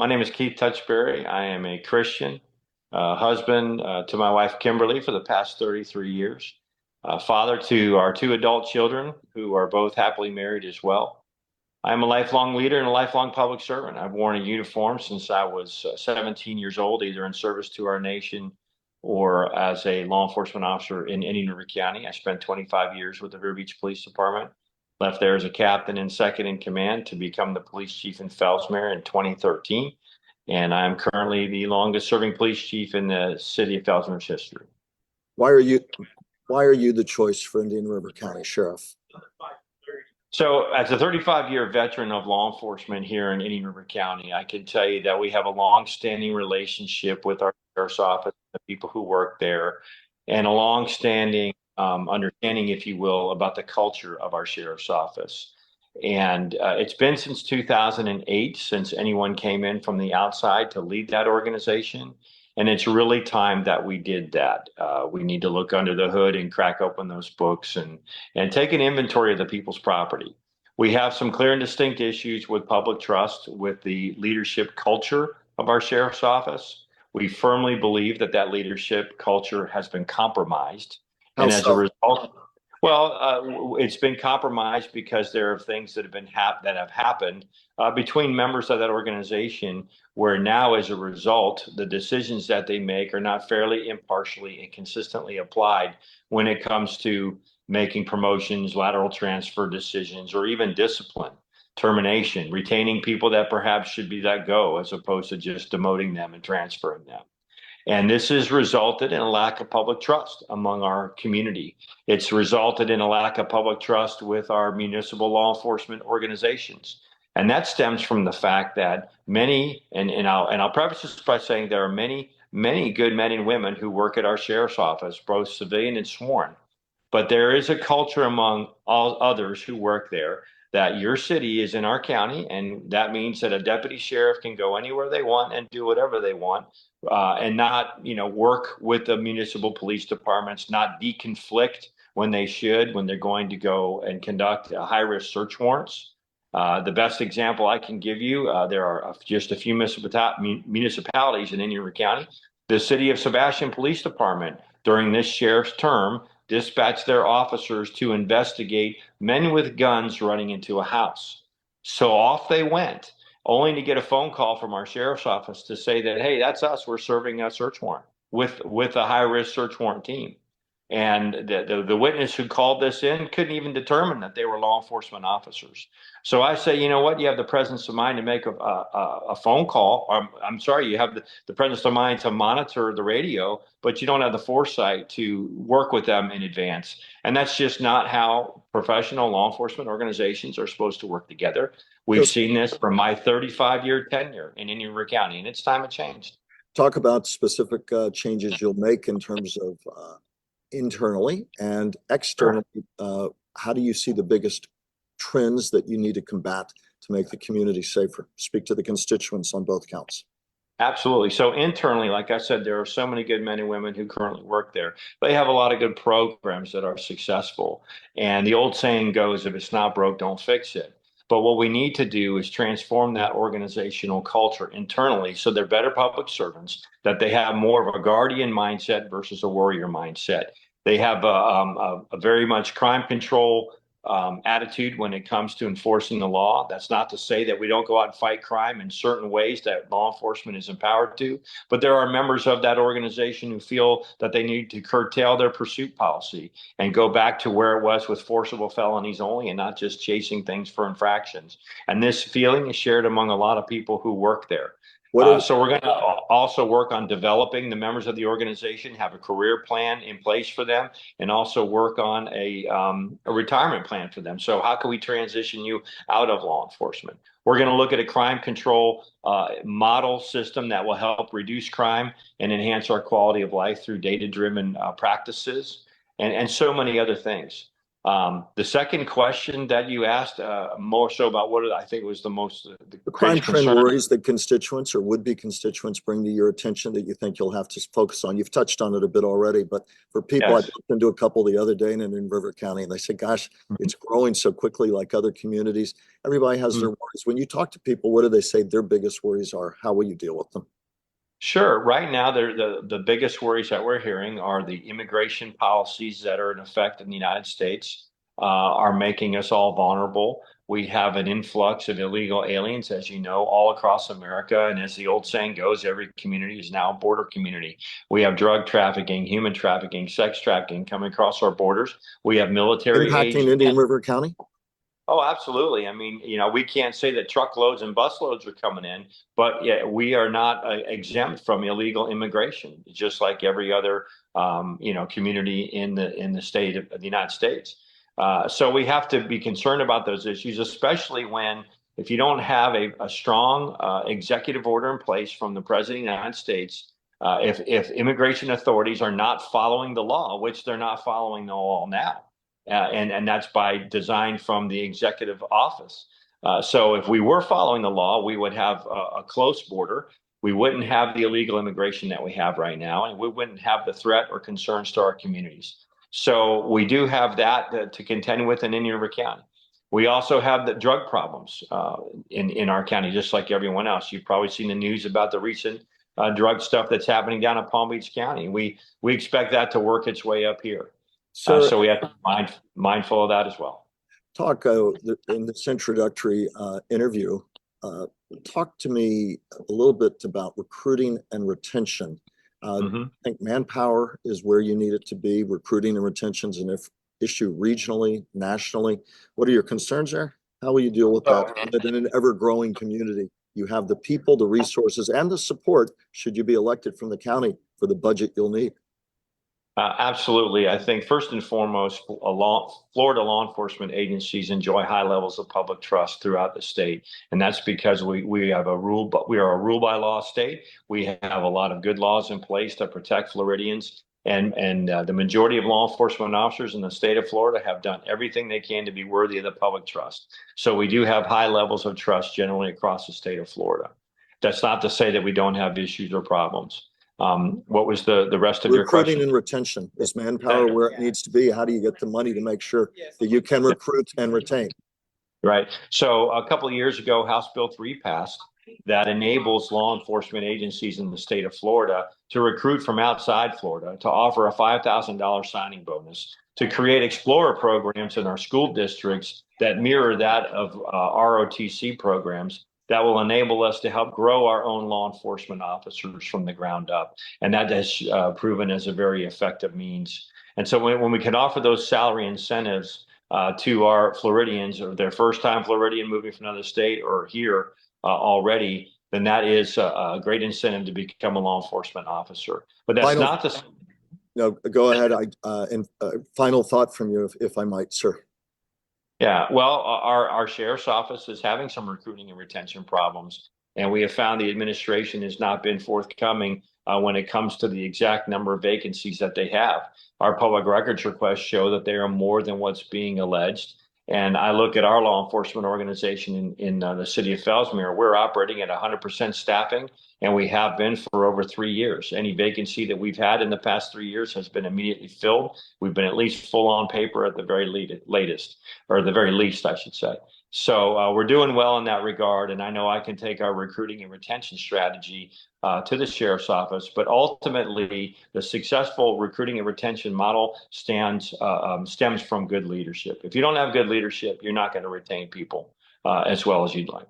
My name is Keith Touchberry. I am a Christian, husband to my wife Kimberly for the past 33 years, father to our two adult children who are both happily married as well. I am a lifelong leader and a lifelong public servant. I've worn a uniform since I was 17 years old, either in service to our nation or as a law enforcement officer in Indian River County. I spent 25 years with the Vero Beach Police Department, left there as a captain and second in command to become the police chief in Fellsmere in 2013. And I'm currently the longest serving police chief in the city of Fellsmere's history. Why are you why are you the choice for Indian River County Sheriff? So, as a 35-year veteran of law enforcement here in Indian River County, I can tell you that we have a long-standing relationship with our sheriff's office, the people who work there, and a long-standing understanding, if you will, about the culture of our sheriff's office. And it's been since 2008 since anyone came in from the outside to lead that organization. And it's really time that we did that. We need to look under the hood and crack open those books and take an inventory of the people's property. We have some clear and distinct issues with public trust, with the leadership culture of our sheriff's office. We firmly believe that that leadership culture has been compromised. How And as a so? result, well, it's been compromised because there are things that have happened between members of that organization, where now, as a result, the decisions that they make are not fairly, impartially, and consistently applied when it comes to making promotions, lateral transfer decisions, or even discipline, termination, retaining people that perhaps should be let go, as opposed to just demoting them and transferring them. And this has resulted in a lack of public trust among our community. It's resulted in a lack of public trust with our municipal law enforcement organizations. And that stems from the fact that many, and I'll preface this by saying there are many good men and women who work at our sheriff's office, both civilian and sworn. But there is a culture among all others who work there that your city is in our county, and that means that a deputy sheriff can go anywhere they want and do whatever they want, and not, work with the municipal police departments, not deconflict when they should, when they're going to go and conduct high-risk search warrants. The best example I can give you, there are just a few municipalities in Indian River County. The city of Sebastian Police Department, during this sheriff's term, dispatched their officers to investigate men with guns running into a house. So off they went, only to get a phone call from our sheriff's office to say that, hey, that's us. We're serving a search warrant with a high risk search warrant team. And the witness who called this in couldn't even determine that they were law enforcement officers. So I say, you know what? You have the presence of mind to make a phone call. Or, I'm sorry, you have the presence of mind to monitor the radio, but you don't have the foresight to work with them in advance. And that's just not how professional law enforcement organizations are supposed to work together. We've Just seen this from my 35-year tenure in Indian River County, and it's time it changed. talk about specific changes you'll make in terms of internally and externally. How do you see the biggest trends that you need to combat to make the community safer? Speak to the constituents on both counts. Absolutely. So internally, like I said, there are so many good men and women who currently work there. They have a lot of good programs that are successful. And the old saying goes, if it's not broke, don't fix it. But what we need to do is transform that organizational culture internally so they're better public servants, that they have more of a guardian mindset versus a warrior mindset. They have a very much crime control attitude when it comes to enforcing the law. That's not to say that we don't go out and fight crime in certain ways that law enforcement is empowered to, but there are members of that organization who feel that they need to curtail their pursuit policy and go back to where it was with forcible felonies only and not just chasing things for infractions. And this feeling is shared among a lot of people who work there. What are So we're going to also work on developing the members of the organization, have a career plan in place for them, and also work on a retirement plan for them. So how can we transition you out of law enforcement? We're going to look at a crime control model system that will help reduce crime and enhance our quality of life through data-driven practices and so many other things. The second question that you asked, more so about I think was the most the The crime greatest trend concern. worries that constituents or would-be constituents bring to your attention that you think you'll have to focus on. You've touched on it a bit already, but for people, I Yes. bumped into a couple the other day in River County, and they said, gosh, it's growing so quickly like other communities. Everybody has their worries. When you talk to people, what do they say their biggest worries are? How will you deal with them? Sure. Right now, the biggest worries that we're hearing are the immigration policies that are in effect in the United States are making us all vulnerable. We have an influx of illegal aliens, as you know, all across America. And as the old saying goes, every community is now a border community. We have drug trafficking, human trafficking, sex trafficking coming across our borders. We have military age Impacting Indian men. River County? Oh, absolutely. I mean, we can't say that truckloads and busloads are coming in, but yeah, we are not exempt from illegal immigration, just like every other, community in the state of the United States. So we have to be concerned about those issues, especially when if you don't have a strong executive order in place from the President of the United States, if immigration authorities are not following the law, which they're not following the law now. And that's by design from the executive office. So if we were following the law, we would have a close border. We wouldn't have the illegal immigration that we have right now, and we wouldn't have the threat or concerns to our communities. So we do have that to contend with in Indian River County. We also have the drug problems in our county, just like everyone else. You've probably seen the news about the recent drug stuff that's happening down in Palm Beach County. We expect that to work its way up here. Sir, So we have to be mindful of that as well. talk in this introductory interview, uh, talk to me a little bit about recruiting and retention. Hmm. I think manpower is where you need it to be. Recruiting and retention is an issue regionally, nationally. What are your concerns there? How will you deal with that? That in an ever-growing community, you have the people, the resources, and the support, should you be elected from the county, for the budget you'll need. Absolutely. I think first and foremost, Florida law enforcement agencies enjoy high levels of public trust throughout the state. And that's because we have we are a rule by law state. We have a lot of good laws in place to protect Floridians. And the majority of law enforcement officers in the state of Florida have done everything they can to be worthy of the public trust. So we do have high levels of trust generally across the state of Florida. That's not to say that we don't have issues or problems. What was the rest of your Recruiting question? and retention. Is manpower where it needs to be? How do you get the money to make sure that you can recruit and retain? Right. So a couple of years ago, House Bill 3 passed that enables law enforcement agencies in the state of Florida to recruit from outside Florida, to offer a $5,000 signing bonus, to create explorer programs in our school districts that mirror that of ROTC programs that will enable us to help grow our own law enforcement officers from the ground up. And that has proven as a very effective means. And so when we can offer those salary incentives to our Floridians, or their first time Floridian moving from another state or here already, then that is a great incentive to become a law enforcement officer. But that's Final, not the no, go ahead. And final thought from you, if I might, sir. Yeah, well, our sheriff's office is having some recruiting and retention problems, and we have found the administration has not been forthcoming when it comes to the exact number of vacancies that they have. Our public records requests show that they are more than what's being alleged. And I look at our law enforcement organization in the city of Fellsmere. We're operating at 100% staffing, and we have been for over 3 years. Any vacancy that we've had in the past 3 years has been immediately filled. We've been at least full on paper at the very latest, or the very least, I should say. So we're doing well in that regard. And I know I can take our recruiting and retention strategy to the sheriff's office. But ultimately, the successful recruiting and retention model stems from good leadership. If you don't have good leadership, you're not going to retain people as well as you'd like.